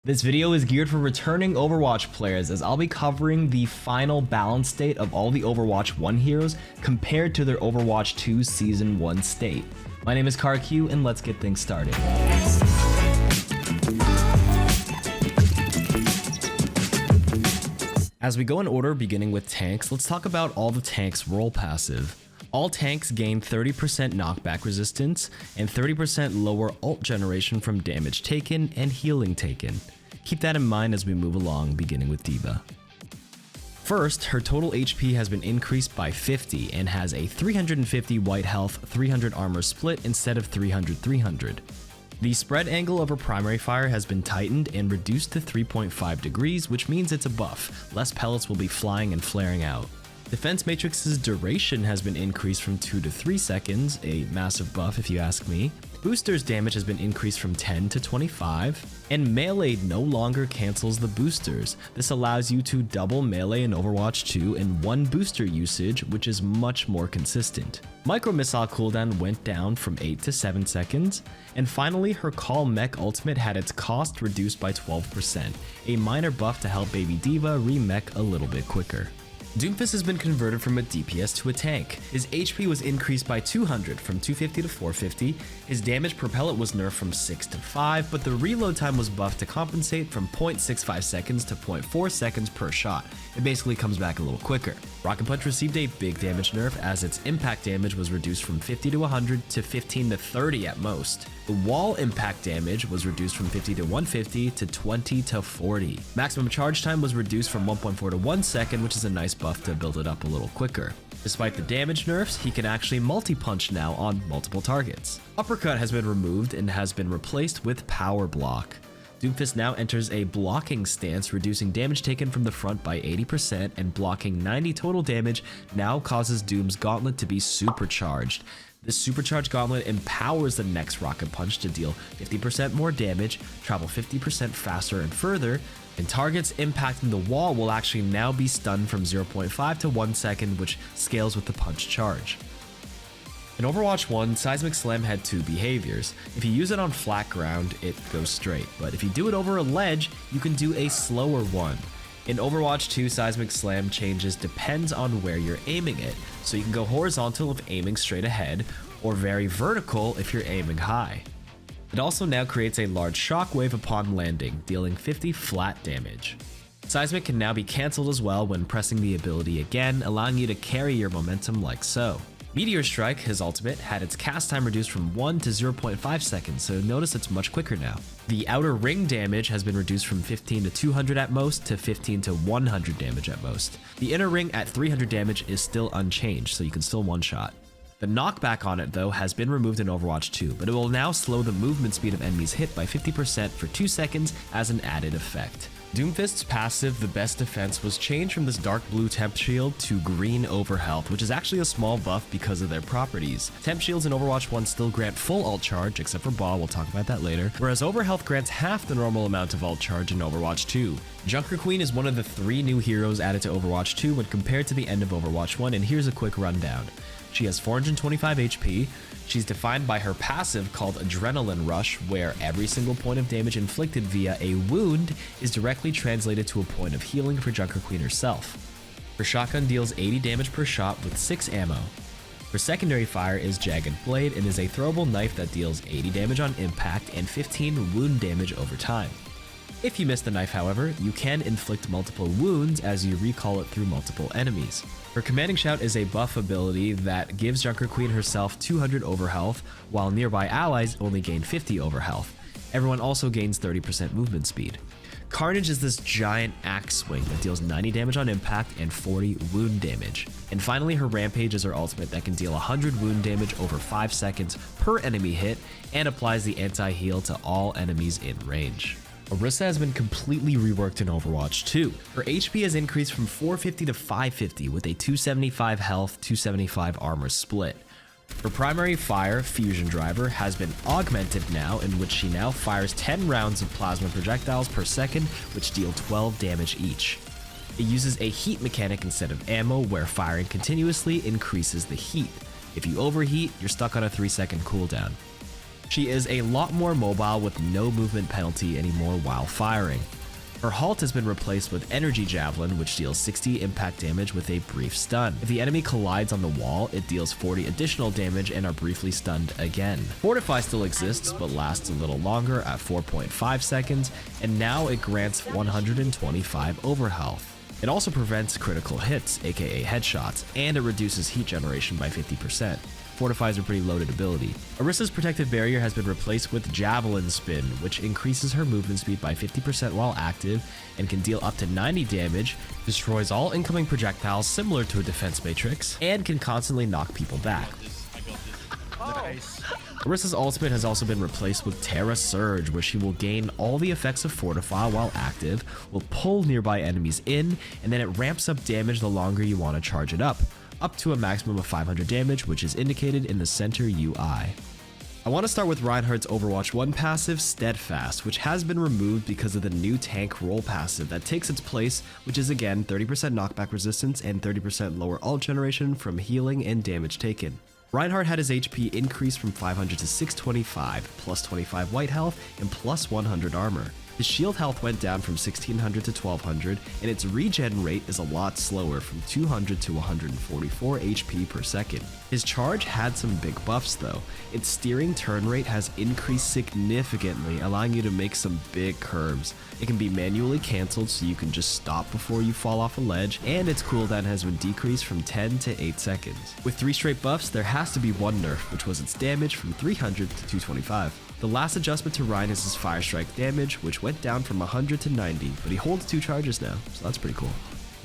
This video is geared for returning Overwatch players, as I'll be covering the final balance state of all the Overwatch 1 heroes compared to their Overwatch 2 Season 1 state. My name is KIRIKO, and let's get things started. As we go in order, beginning with tanks, let's talk about all the tanks' role passive. All tanks gain 30% knockback resistance and 30% lower ult generation from damage taken and healing taken. Keep that in mind as we move along, beginning with D.VA. First, her total HP has been increased by 50 and has a 350 white health, 300 armor split instead of 300-300. The spread angle of her primary fire has been tightened and reduced to 3.5 degrees, which means it's a buff. Less pellets will be flying and flaring out. Defense Matrix's duration has been increased from 2 to 3 seconds, a massive buff if you ask me. Booster's damage has been increased from 10 to 25, and melee no longer cancels the boosters. This allows you to double melee in Overwatch 2 and 1 booster usage, which is much more consistent. Micro Missile cooldown went down from 8 to 7 seconds, and finally her Call Mech ultimate had its cost reduced by 12%, a minor buff to help baby D.VA re-mech a little bit quicker. DOOMFIST has been converted from a DPS to a tank. His HP was increased by 200 from 250 to 450, his damage per pellet was nerfed from 6 to 5, but the reload time was buffed to compensate from 0.65 seconds to 0.4 seconds per shot. It basically comes back a little quicker. Rocket Punch received a big damage nerf as its impact damage was reduced from 50 to 100 to 15 to 30 at most. The wall impact damage was reduced from 50 to 150 to 20 to 40. Maximum charge time was reduced from 1.4 to 1 second, which is a nice buff to build it up a little quicker. Despite the damage nerfs, he can actually multi-punch now on multiple targets. Uppercut has been removed and has been replaced with Power Block. DOOMFIST now enters a blocking stance, reducing damage taken from the front by 80% and blocking 90 total damage now causes Doom's gauntlet to be supercharged. This supercharged gauntlet empowers the next Rocket Punch to deal 50% more damage, travel 50% faster and further, and targets impacting the wall will actually now be stunned from 0.5 to 1 second, which scales with the punch charge. In Overwatch 1, Seismic Slam had 2 behaviors. If you use it on flat ground, it goes straight, but if you do it over a ledge, you can do a slower one. In Overwatch 2, Seismic Slam changes depends on where you're aiming it, so you can go horizontal if aiming straight ahead, or very vertical if you're aiming high. It also now creates a large shockwave upon landing, dealing 50 flat damage. Seismic can now be cancelled as well when pressing the ability again, allowing you to carry your momentum like so. Meteor Strike, his ultimate, had its cast time reduced from 1 to 0.5 seconds, so notice it's much quicker now. The outer ring damage has been reduced from 15 to 200 at most to 15 to 100 damage at most. The inner ring at 300 damage is still unchanged, so you can still one-shot. The knockback on it though has been removed in Overwatch 2, but it will now slow the movement speed of enemies hit by 50% for 2 seconds as an added effect. DOOMFIST's passive, the best defense, was changed from this dark blue temp shield to green overhealth, which is actually a small buff because of their properties. Temp shields in Overwatch 1 still grant full ult charge, except for Ball, we'll talk about that later, whereas overhealth grants half the normal amount of ult charge in Overwatch 2. JUNKRAT is one of the 3 new heroes added to Overwatch 2 when compared to the end of Overwatch 1, and here's a quick rundown. She has 425 HP, she's defined by her passive called Adrenaline Rush, where every single point of damage inflicted via a wound is directly translated to a point of healing for JUNKRAT herself. Her shotgun deals 80 damage per shot with 6 ammo. Her secondary fire is Jagged Blade and is a throwable knife that deals 80 damage on impact and 15 wound damage over time. If you miss the knife, however, you can inflict multiple wounds as you recall it through multiple enemies. Her Commanding Shout is a buff ability that gives JUNKRAT herself 200 overhealth, while nearby allies only gain 50 overhealth. Everyone also gains 30% movement speed. Carnage is this giant axe swing that deals 90 damage on impact and 40 wound damage. And finally, her Rampage is her ultimate that can deal 100 wound damage over 5 seconds per enemy hit and applies the anti-heal to all enemies in range. ORISA has been completely reworked in Overwatch 2. Her HP has increased from 450 to 550 with a 275 health, 275 armor split. Her primary fire, Fusion Driver, has been augmented now, in which she now fires 10 rounds of plasma projectiles per second, which deal 12 damage each. It uses a heat mechanic instead of ammo, where firing continuously increases the heat. If you overheat, you're stuck on a 3-second cooldown. She is a lot more mobile with no movement penalty anymore while firing. Her halt has been replaced with Energy Javelin, which deals 60 impact damage with a brief stun. If the enemy collides on the wall, it deals 40 additional damage and are briefly stunned again. Fortify still exists, but lasts a little longer at 4.5 seconds, and now it grants 125 overhealth. It also prevents critical hits, aka headshots, and it reduces heat generation by 50%. Fortify is a pretty loaded ability. ORISA's protective barrier has been replaced with Javelin Spin, which increases her movement speed by 50% while active and can deal up to 90 damage, destroys all incoming projectiles similar to a defense matrix, and can constantly knock people back. Nice. ORISA's ultimate has also been replaced with Terra Surge, where she will gain all the effects of Fortify while active, will pull nearby enemies in, and then it ramps up damage the longer you want to charge it up to a maximum of 500 damage, which is indicated in the center UI. I want to start with REINHARDT's Overwatch 1 passive, Steadfast, which has been removed because of the new tank role passive that takes its place, which is again 30% knockback resistance and 30% lower ult generation from healing and damage taken. REINHARDT had his HP increase from 500 to 625, plus 25 white health and plus 100 armor. His shield health went down from 1600 to 1200, and its regen rate is a lot slower from 200 to 144 HP per second. His charge had some big buffs though. Its steering turn rate has increased significantly, allowing you to make some big curves. It can be manually cancelled so you can just stop before you fall off a ledge, and its cooldown has been decreased from 10 to 8 seconds. With 3 straight buffs, there has to be one nerf, which was its damage from 300 to 225. The last adjustment to Rein is his Fire Strike damage, which went down from 100 to 90, but he holds 2 charges now, so that's pretty cool.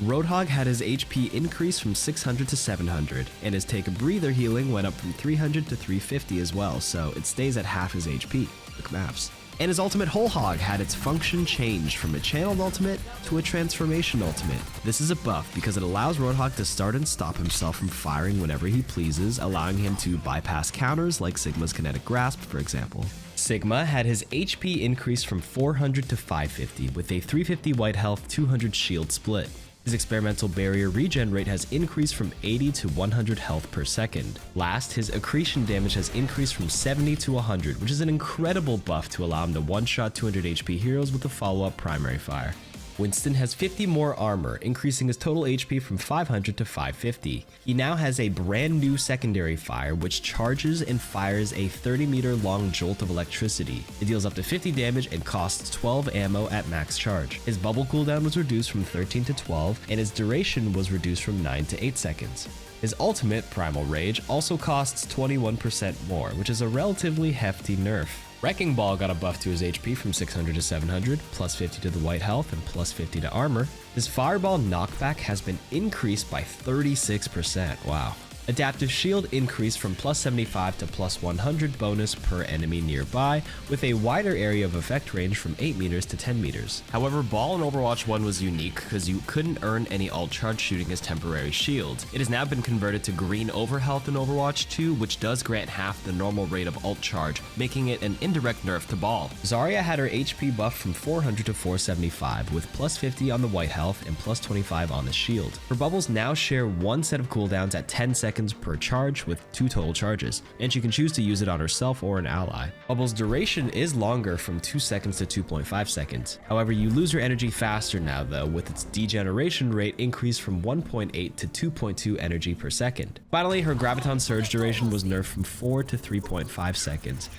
ROADHOG had his HP increase from 600 to 700, and his Take a Breather healing went up from 300 to 350 as well, so it stays at half his HP. Quick maths. And his ultimate Whole Hog had its function changed from a channeled ultimate to a transformation ultimate. This is a buff because it allows ROADHOG to start and stop himself from firing whenever he pleases, allowing him to bypass counters like Sigma's Kinetic Grasp, for example. Sigma had his HP increase from 400 to 550 with a 350 white health, 200 shield split. His experimental barrier regen rate has increased from 80 to 100 health per second. Last, his accretion damage has increased from 70 to 100, which is an incredible buff to allow him to one-shot 200 HP heroes with a follow-up primary fire. Winston has 50 more armor, increasing his total HP from 500 to 550. He now has a brand new secondary fire which charges and fires a 30-meter long jolt of electricity. It deals up to 50 damage and costs 12 ammo at max charge. His bubble cooldown was reduced from 13 to 12, and his duration was reduced from 9 to 8 seconds. His ultimate, Primal Rage, also costs 21% more, which is a relatively hefty nerf. Wrecking Ball got a buff to his HP from 600 to 700, plus 50 to the white health and plus 50 to armor. His Fireball knockback has been increased by 36%, wow. Adaptive Shield increased from plus 75 to plus 100 bonus per enemy nearby, with a wider area of effect range from 8 meters to 10 meters. However, Ball in Overwatch 1 was unique because you couldn't earn any ult charge shooting his temporary shield. It has now been converted to green overhealth in Overwatch 2, which does grant half the normal rate of ult charge, making it an indirect nerf to Ball. Zarya had her HP buff from 400 to 475, with plus 50 on the white health and plus 25 on the shield. Her bubbles now share one set of cooldowns at 10 seconds per charge with 2 total charges, and she can choose to use it on herself or an ally. Bubble's duration is longer from 2 seconds to 2.5 seconds. However, you lose your energy faster now though, with its degeneration rate increased from 1.8 to 2.2 energy per second. Finally, her Graviton Surge duration was nerfed from 4 to 3.5 seconds.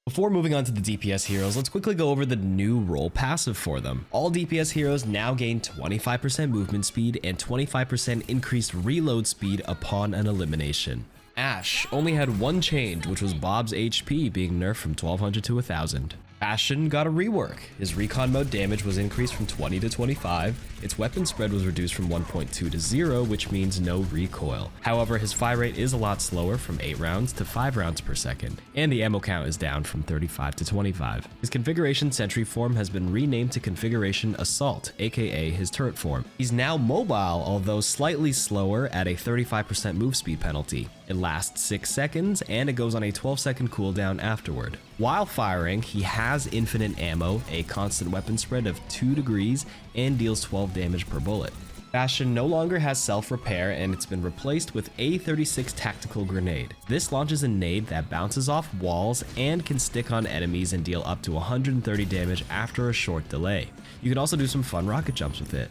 Before moving on to the DPS heroes, let's quickly go over the new role passive for them. All DPS heroes now gain 25% movement speed and 25% increased reload speed upon an elimination. ASHE only had one change, which was Bob's HP being nerfed from 1200 to 1000. BASTION got a rework. His recon mode damage was increased from 20 to 25. Its weapon spread was reduced from 1.2 to 0, which means no recoil. However, his fire rate is a lot slower from 8 rounds to 5 rounds per second, and the ammo count is down from 35 to 25. His configuration sentry form has been renamed to configuration assault, aka his turret form. He's now mobile, although slightly slower at a 35% move speed penalty. It lasts 6 seconds, and it goes on a 12-second cooldown afterward. While firing, he has infinite ammo, a constant weapon spread of 2 degrees, and deals 12 damage per bullet. Bastion no longer has self-repair and it's been replaced with A36 Tactical Grenade. This launches a nade that bounces off walls and can stick on enemies and deal up to 130 damage after a short delay. You can also do some fun rocket jumps with it.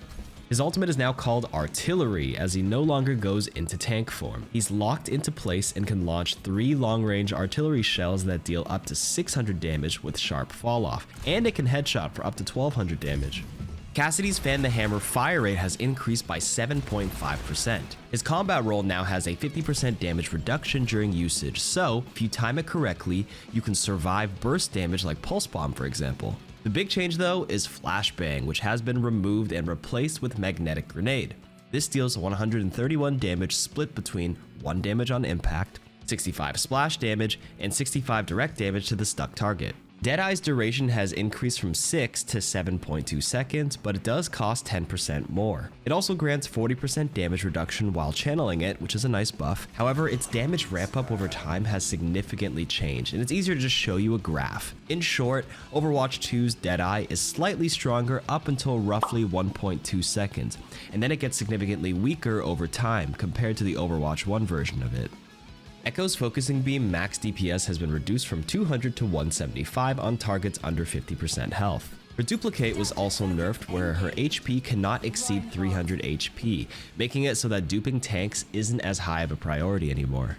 His ultimate is now called Artillery, as he no longer goes into tank form. He's locked into place and can launch 3 long-range artillery shells that deal up to 600 damage with sharp falloff, and it can headshot for up to 1200 damage. Cassidy's Fan the Hammer fire rate has increased by 7.5%. His combat roll now has a 50% damage reduction during usage, so if you time it correctly, you can survive burst damage like Pulse Bomb, for example. The big change though is Flashbang, which has been removed and replaced with Magnetic Grenade. This deals 131 damage split between 1 damage on impact, 65 splash damage, and 65 direct damage to the stuck target. Deadeye's duration has increased from 6 to 7.2 seconds, but it does cost 10% more. It also grants 40% damage reduction while channeling it, which is a nice buff. However, its damage ramp up over time has significantly changed, and it's easier to just show you a graph. In short, Overwatch 2's Deadeye is slightly stronger up until roughly 1.2 seconds, and then it gets significantly weaker over time compared to the Overwatch 1 version of it. Echo's Focusing Beam max DPS has been reduced from 200 to 175 on targets under 50% health. Her Duplicate was also nerfed, where her HP cannot exceed 300 HP, making it so that duping tanks isn't as high of a priority anymore.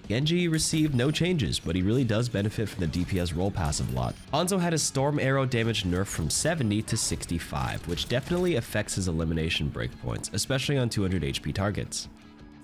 Genji received no changes, but he really does benefit from the DPS role passive a lot. HANZO had his Storm Arrow damage nerfed from 70 to 65, which definitely affects his elimination breakpoints, especially on 200 HP targets.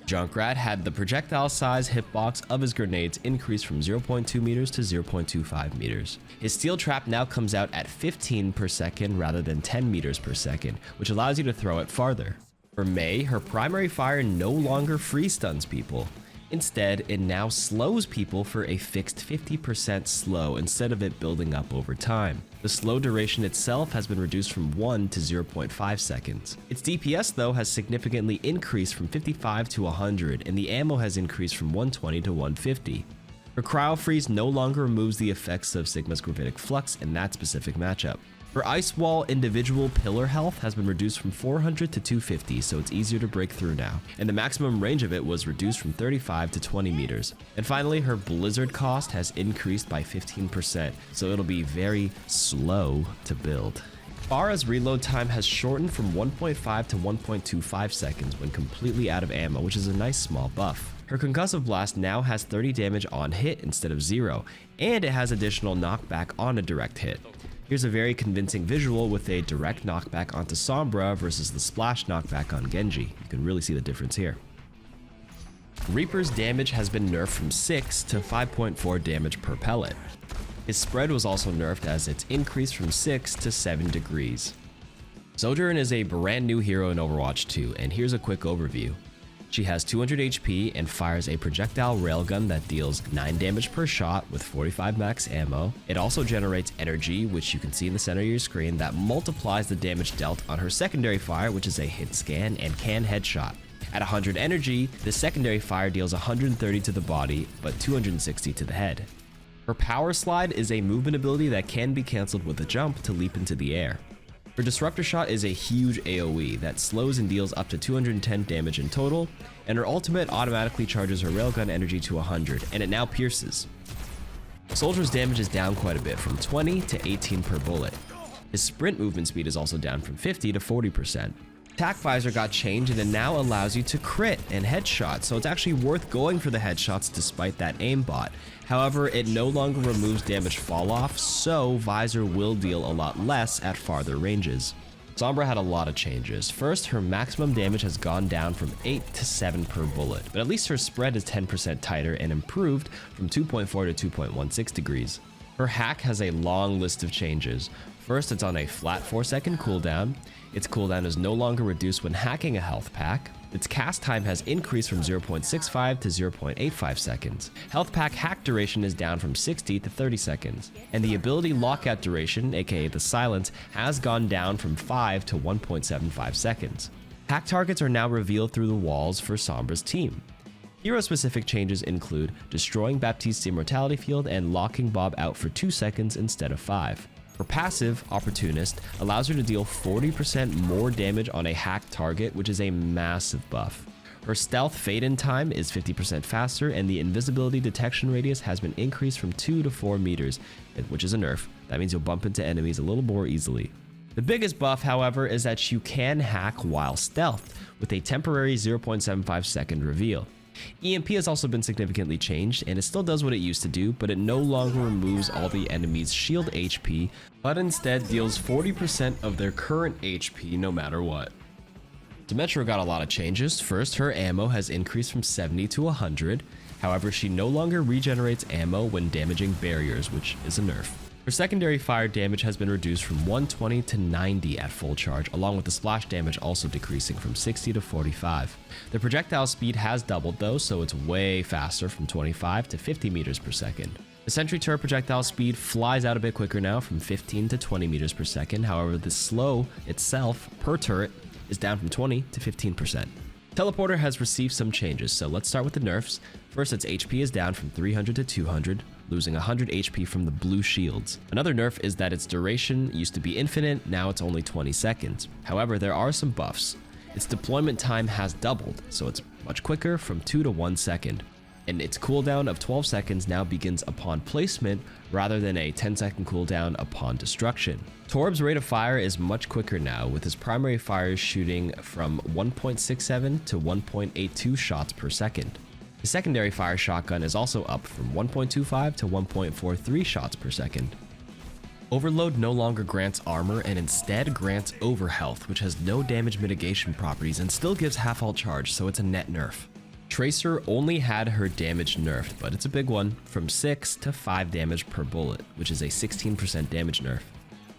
Junkrat had the projectile size hitbox of his grenades increased from 0.2 meters to 0.25 meters. His steel trap now comes out at 15 per second rather than 10 meters per second, which allows you to throw it farther. For Mei, her primary fire no longer free stuns people. Instead, it now slows people for a fixed 50% slow instead of it building up over time. The slow duration itself has been reduced from 1 to 0.5 seconds. Its DPS though has significantly increased from 55 to 100, and the ammo has increased from 120 to 150. Her Cryo Freeze no longer removes the effects of Sigma's Gravitic Flux in that specific matchup. Her Ice Wall individual pillar health has been reduced from 400 to 250, so it's easier to break through now, and the maximum range of it was reduced from 35 to 20 meters. And finally, her Blizzard cost has increased by 15%, so it'll be very slow to build. PHARAH's reload time has shortened from 1.5 to 1.25 seconds when completely out of ammo, which is a nice small buff. Her Concussive Blast now has 30 damage on hit instead of 0, and it has additional knockback on a direct hit. Here's a very convincing visual with a direct knockback onto Sombra versus the splash knockback on Genji. You can really see the difference here. Reaper's damage has been nerfed from 6 to 5.4 damage per pellet. His spread was also nerfed as it's increased from 6 to 7 degrees. SOJOURN is a brand new hero in Overwatch 2, and here's a quick overview. She has 200 HP and fires a projectile railgun that deals 9 damage per shot with 45 max ammo. It also generates energy, which you can see in the center of your screen, that multiplies the damage dealt on her secondary fire, which is a hit scan and can headshot. At 100 energy, the secondary fire deals 130 to the body, but 260 to the head. Her Power Slide is a movement ability that can be cancelled with a jump to leap into the air. Her Disruptor Shot is a huge AoE that slows and deals up to 210 damage in total, and her ultimate automatically charges her railgun energy to 100, and it now pierces. Soldier's damage is down quite a bit, from 20 to 18 per bullet. His sprint movement speed is also down from 50 to 40%. Attack Visor got changed and it now allows you to crit and headshot, so it's actually worth going for the headshots despite that aimbot. However, it no longer removes damage fall off, so Visor will deal a lot less at farther ranges. Sombra had a lot of changes. First, her maximum damage has gone down from 8 to 7 per bullet, but at least her spread is 10% tighter and improved from 2.4 to 2.16 degrees. Her hack has a long list of changes. First, it's on a flat 4-second cooldown. Its cooldown is no longer reduced when hacking a health pack. Its cast time has increased from 0.65 to 0.85 seconds. Health pack hack duration is down from 60 to 30 seconds. And the ability lockout duration, aka the silence, has gone down from 5 to 1.75 seconds. Hack targets are now revealed through the walls for Sombra's team. Hero-specific changes include destroying Baptiste's immortality field and locking Bob out for 2 seconds instead of 5. Her passive, Opportunist, allows her to deal 40% more damage on a hacked target, which is a massive buff. Her stealth fade-in time is 50% faster, and the invisibility detection radius has been increased from 2 to 4 meters, which is a nerf. That means you'll bump into enemies a little more easily. The biggest buff, however, is that you can hack while stealthed, with a temporary 0.75 second reveal. EMP has also been significantly changed, and it still does what it used to do, but it no longer removes all the enemy's shield HP, but instead deals 40% of their current HP no matter what. SYMMETRA got a lot of changes. First, her ammo has increased from 70 to 100. However, she no longer regenerates ammo when damaging barriers, which is a nerf. Her secondary fire damage has been reduced from 120 to 90 at full charge, along with the splash damage also decreasing from 60 to 45. The projectile speed has doubled though, so it's way faster from 25 to 50 meters per second. The sentry turret projectile speed flies out a bit quicker now from 15 to 20 meters per second. However, the slow itself per turret is down from 20 to 15%. Teleporter has received some changes, so let's start with the nerfs. First, its HP is down from 300 to 200, losing 100 HP from the blue shields. Another nerf is that its duration used to be infinite, now it's only 20 seconds. However, there are some buffs. Its deployment time has doubled, so it's much quicker from 2 to 1 second. And its cooldown of 12 seconds now begins upon placement rather than a 10-second cooldown upon destruction. Torb's rate of fire is much quicker now, with his primary fire shooting from 1.67 to 1.82 shots per second. His secondary fire shotgun is also up from 1.25 to 1.43 shots per second. Overload no longer grants armor and instead grants overhealth, which has no damage mitigation properties and still gives half ult charge, so it's a net nerf. Tracer only had her damage nerfed, but it's a big one, from 6 to 5 damage per bullet, which is a 16% damage nerf.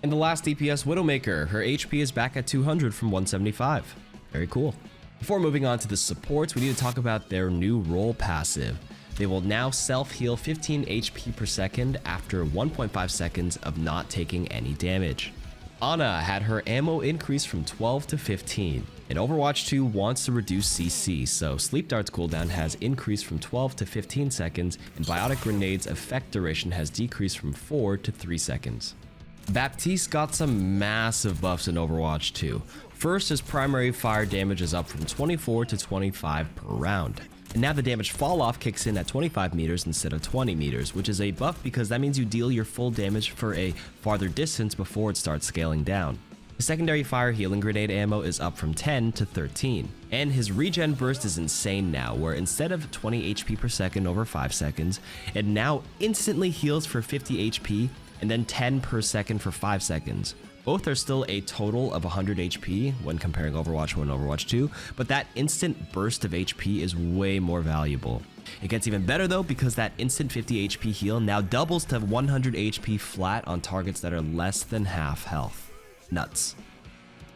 And the last DPS, Widowmaker, her HP is back at 200 from 175. Very cool. Before moving on to the supports, we need to talk about their new role passive. They will now self-heal 15 HP per second after 1.5 seconds of not taking any damage. Ana had her ammo increase from 12 to 15. And Overwatch 2 wants to reduce CC, so Sleep Dart's cooldown has increased from 12 to 15 seconds, and Biotic Grenade's effect duration has decreased from 4 to 3 seconds. Baptiste got some massive buffs in Overwatch 2. First, his primary fire damage is up from 24 to 25 per round. And now the damage fall off kicks in at 25 meters instead of 20 meters, which is a buff because that means you deal your full damage for a farther distance before it starts scaling down. His secondary fire healing grenade ammo is up from 10 to 13. And his regen burst is insane now, where instead of 20 HP per second over 5 seconds, it now instantly heals for 50 HP and then 10 per second for 5 seconds. Both are still a total of 100 HP when comparing Overwatch 1 and Overwatch 2, but that instant burst of HP is way more valuable. It gets even better though because that instant 50 HP heal now doubles to 100 HP flat on targets that are less than half health. Nuts.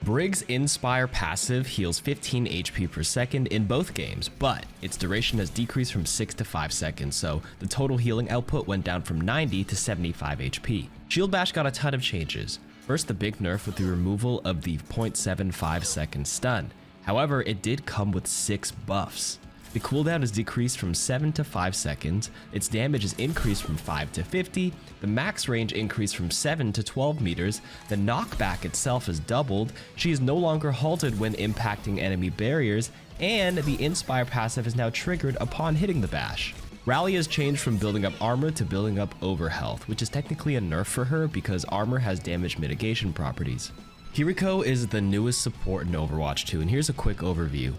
Brig's Inspire passive heals 15 HP per second in both games, but its duration has decreased from 6 to 5 seconds, so the total healing output went down from 90 to 75 HP. Shield Bash got a ton of changes. First, the big nerf with the removal of the 0.75 second stun. However, it did come with 6 buffs. The cooldown is decreased from 7 to 5 seconds, its damage is increased from 5 to 50, the max range increased from 7 to 12 meters, the knockback itself is doubled, she is no longer halted when impacting enemy barriers, and the Inspire passive is now triggered upon hitting the bash. Rally has changed from building up armor to building up overhealth, which is technically a nerf for her because armor has damage mitigation properties. KIRIKO is the newest support in Overwatch 2, and here's a quick overview.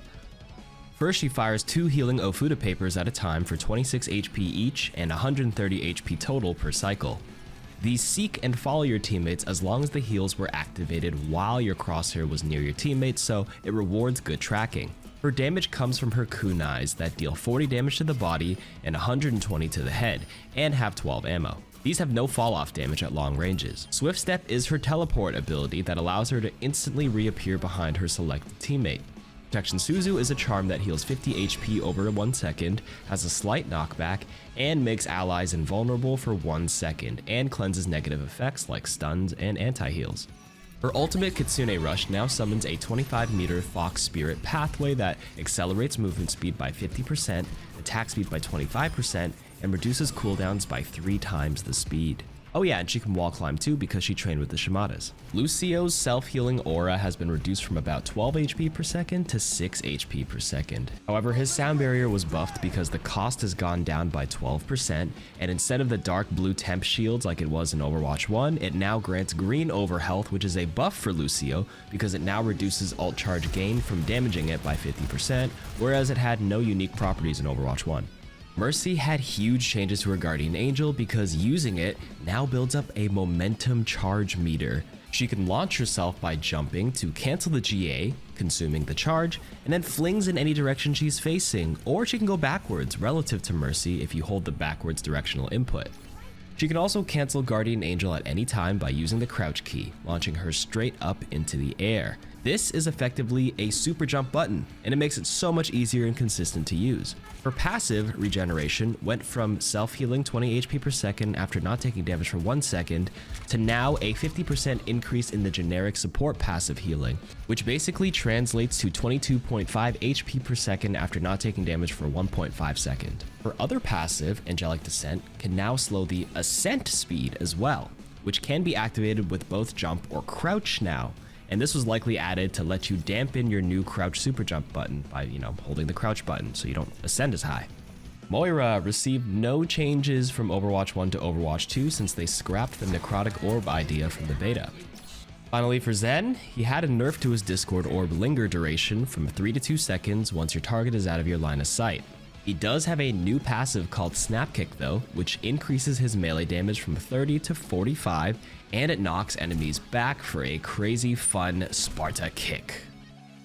First, she fires 2 healing Ofuda papers at a time for 26 HP each and 130 HP total per cycle. These seek and follow your teammates as long as the heals were activated while your crosshair was near your teammates, so it rewards good tracking. Her damage comes from her kunais that deal 40 damage to the body and 120 to the head, and have 12 ammo. These have no fall-off damage at long ranges. Swift Step is her teleport ability that allows her to instantly reappear behind her selected teammate. Protection Suzu is a charm that heals 50 HP over 1 second, has a slight knockback, and makes allies invulnerable for 1 second, and cleanses negative effects like stuns and anti-heals. Her ultimate Kitsune Rush now summons a 25-meter Fox Spirit pathway that accelerates movement speed by 50%, attack speed by 25%, and reduces cooldowns by 3 times the speed. Oh yeah, and she can wall climb too because she trained with the Shimadas. Lucio's self-healing aura has been reduced from about 12 HP per second to 6 HP per second. However, his sound barrier was buffed because the cost has gone down by 12%, and instead of the dark blue temp shields like it was in Overwatch 1, it now grants green over health, which is a buff for Lucio because it now reduces ult charge gain from damaging it by 50%, whereas it had no unique properties in Overwatch 1. Mercy had huge changes to her Guardian Angel because using it now builds up a momentum charge meter. She can launch herself by jumping to cancel the GA, consuming the charge, and then flings in any direction she's facing, or she can go backwards relative to Mercy if you hold the backwards directional input. She can also cancel Guardian Angel at any time by using the crouch key, launching her straight up into the air. This is effectively a super jump button, and it makes it so much easier and consistent to use. Her passive, Regeneration, went from self-healing 20 HP per second after not taking damage for 1 second, to now a 50% increase in the generic support passive healing, which basically translates to 22.5 HP per second after not taking damage for 1.5 seconds. Her other passive, Angelic Descent, can now slow the ascent speed as well, which can be activated with both jump or crouch now. And this was likely added to let you dampen your new crouch super jump button by, holding the crouch button so you don't ascend as high. Moira received no changes from Overwatch 1 to Overwatch 2 since they scrapped the necrotic orb idea from the beta. Finally for Zen, he had a nerf to his Discord orb linger duration from 3 to 2 seconds once your target is out of your line of sight. He does have a new passive called Snap Kick though, which increases his melee damage from 30 to 45, and it knocks enemies back for a crazy fun Sparta kick.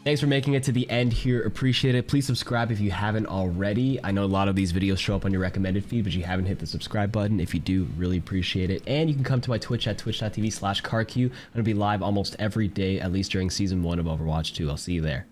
Thanks for making it to the end here, appreciate it. Please subscribe if you haven't already. I know a lot of these videos show up on your recommended feed, but you haven't hit the subscribe button. If you do, really appreciate it. And you can come to my Twitch at twitch.tv/carq. I'm gonna be live almost every day, at least during season 1 of Overwatch 2. I'll see you there.